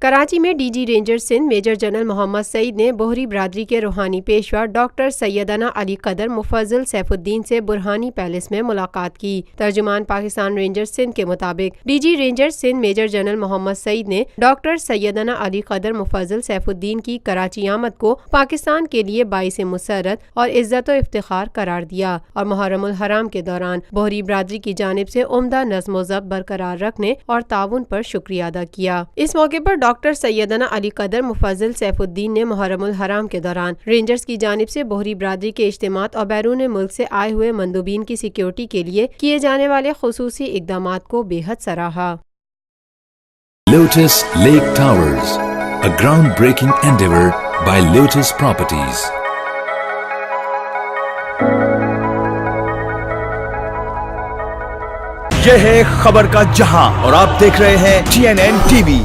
کراچی میں D G ranger Sindh major general Muhammad Saeed نے بوہری برادری کے روحانی پیشوا ڈاکٹر سیدنا علی قدر مفضل سیف الدین سے برہانی پیلس میں ملاقات کی۔ ترجمان پاکستان رینجر سندھ کے مطابق D G ranger Sindh major general Muhammad Saeed نے ڈاکٹر سیدنا علی قدر مفضل سیف الدین کی کراچی آمد کو پاکستان کے لیے باعث مسرت اور عزت و افتخار قرار دیا اور محرم الحرام کے دوران بوہری برادری کی جانب سے عمدہ نظم و ضبط برقرار رکھنے اور تعاون پر شکریہ ادا کیا۔ اس موقع پر ڈاکٹر سیدنا علی قدر مفضل سیف الدین نے محرم الحرام کے دوران رینجرز کی جانب سے بوہری برادری کے اجتماعات اور بیرون ملک سے آئے ہوئے مندوبین کی سیکیورٹی کے لیے کیے جانے والے خصوصی اقدامات کو بے حد سراہا۔ Lotus Lake Towers, a groundbreaking endeavor by Lotus Properties. یہ ہے خبر کا جہاں اور آپ دیکھ رہے ہیں TNN TV۔